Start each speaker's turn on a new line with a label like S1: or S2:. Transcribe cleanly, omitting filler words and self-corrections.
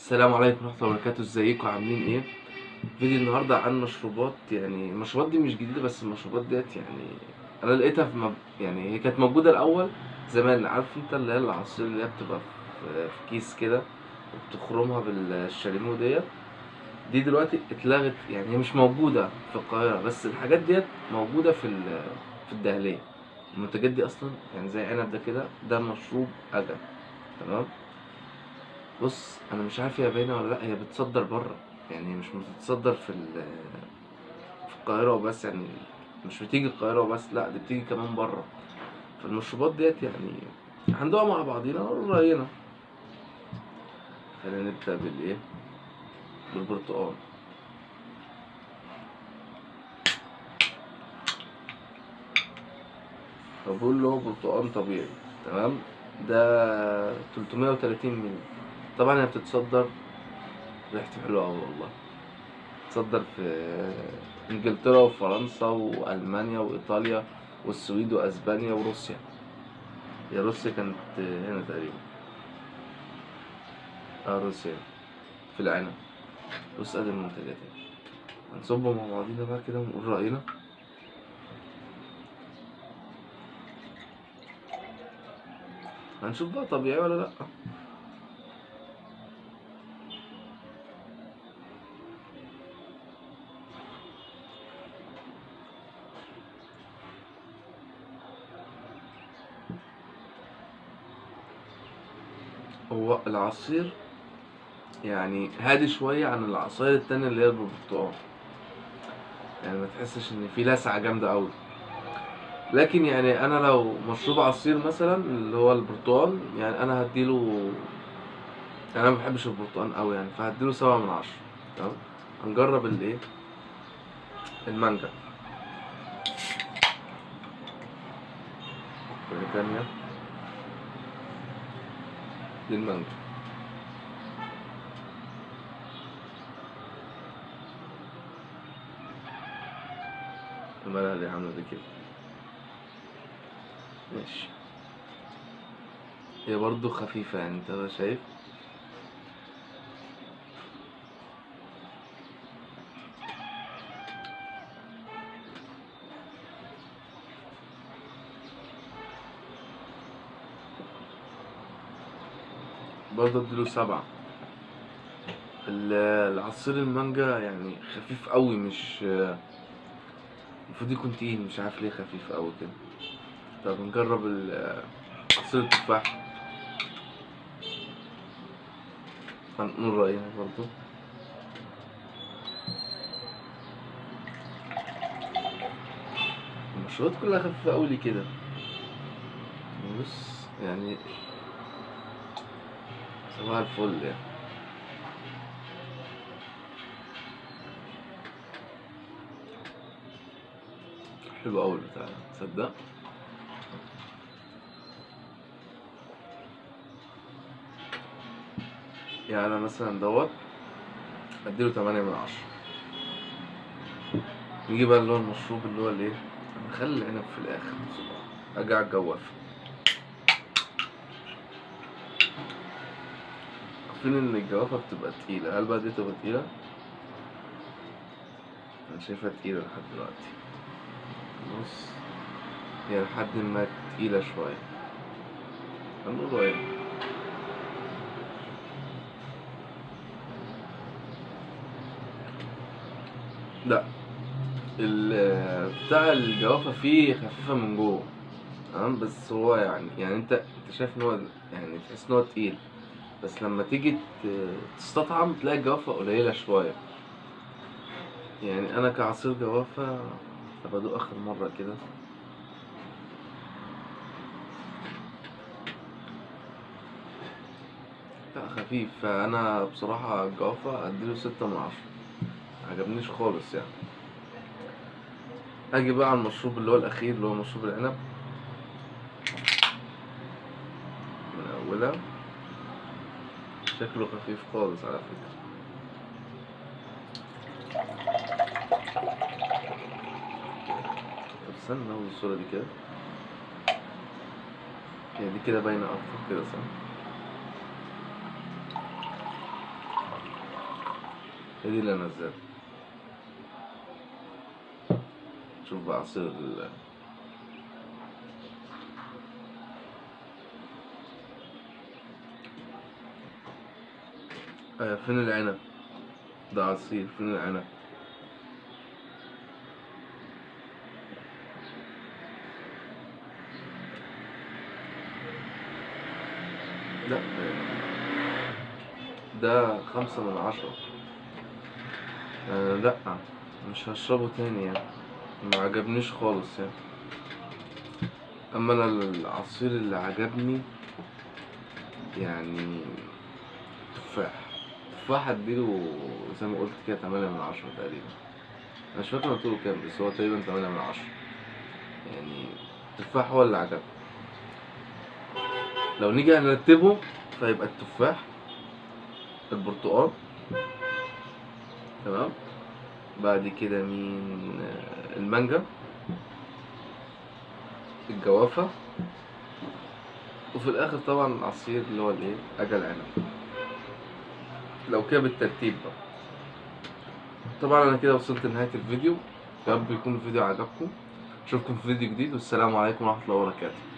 S1: السلام عليكم ورحمة الله وبركاته، ازيكم عاملين ايه؟ فيديو النهاردة عن مشروبات. يعني المشروبات دي مش جديدة، بس المشروبات ديت يعني انا لقيتها يعني هي كانت موجودة الاول زمان. عارف انت اللي هي العصير اللي هي بتبقى في كيس كده وبتخرمها بالشاليمو ديت. دي دلوقتي اتلغت، يعني هي مش موجودة في القاهرة، بس الحاجات ديت موجودة في الدهلية. المنتجات دي اصلا يعني زي عنب ده كده، ده مشروب أجل. تمام. بص انا مش عارف هي باينه ولا لا، هي بتصدر بره. يعني هي مش بتتصدر في القاهره وبس، يعني مش بتيجي القاهره وبس، لا دي بتيجي كمان بره. فالمشروبات ديت يعني هندوقها مع بعضينا ونقول راينا. خلينا نبدا بالايه، بالبرتقال. فبقول له برتقال طبيعي. تمام. ده 330 مللي. طبعا هي بتتصدر، ريحته حلوه قوي والله. بتتصدر في انجلترا وفرنسا والمانيا وايطاليا والسويد واسبانيا وروسيا. هي روسيا كانت هنا تقريبا. اه روسيا، في العنب. بص ادي المنتجات اهي. هنصبهم مع بعضينا بقى كده ونقول رأينا. هنشوف بقى طبيعي ولا لأ. هو العصير يعني هادي شوية عن العصاير التانية اللي هي بالبرتقال، يعني ما تحسش ان في لسعة جامدة قوي. لكن يعني انا لو مشروب عصير مثلا اللي هو البرتقال، يعني انا هديله، يعني انا ما بحبش البرتقال قوي يعني، فهديله 7 من 10. تمام. هنجرب الايه، المانجا. حاجة تانية، دي المانجا. المانجا دي عاملة دي كده. ماشي. هي برضو خفيفة، يعني انت شايف. برضو اديله 7. العصير المانجا يعني خفيف قوي، مش المفروض يكون تقيل، مش عارف ليه خفيف قوي كده. طب نجرب عصير التفاح. هنقول رأينا برضو. المشروبات كلها خفيفة قوي ليه كده. بص يعني صباح الفل يعني. حلو قوي البتاع ده، تصدق. يعني انا مثلا دوت اديله 8 من 10. نيجي بقى اللي هو المشروب اللي هو الايه، هنخلي العنب في الاخر. اجي على الجوافة. عارفين ان الجوافة بتبقى تقيلة، هل بقى دي تبقى تقيلة؟ انا شايفها تقيلة لحد دلوقتي. بص هي لحد ما تقيلة شوية. هنقول رأينا. لا، بتاع الجوافة فيه خفيفة من جوه. تمام. بس هو يعني انت شايف ان هو، يعني تحس ان هو تقيل، بس لما تيجي تستطعم تلاقي الجوافة قليلة شوية. يعني انا كعصير جوافة بدوق اخر مرة كده. لا خفيف، فانا بصراحة الجوافة اديله 6 من 10. عجبنيش خالص يعني. اجي بقى على المشروب اللي هو الاخير، اللي هو مشروب العنب. من اولها شكله خفيف خالص على فكرة. طب استنى ناخد الصورة دي كده. هي دي كده باينة اكتر كده، صح؟ هي دي اللي نزلت. شوف بقى عصير فين العنب؟ ده عصير، فين العنب؟ لا ده 5/10. لا مش هشربه تاني يعني، ما عجبنيش خالص يعني. اما انا العصير اللي عجبني يعني تفاح. تفاح اديله زي ما قلت كده 8/10 تقريبا. انا مش فاكر قلتله كام، بس هو تقريبا 8/10 يعني. التفاح هو اللي عجبني. لو نيجي هنرتبه فيبقى التفاح، البرتقال، تمام، بعد كده مين؟ المانجا، الجوافة، وفي الاخر طبعا العصير اللي هو الايه، اجل عنب. لو كده بالترتيب بقى. طبعا انا كده وصلت لنهاية الفيديو. يا رب يكون الفيديو عجبكم. اشوفكم في فيديو جديد، والسلام عليكم ورحمة الله وبركاته.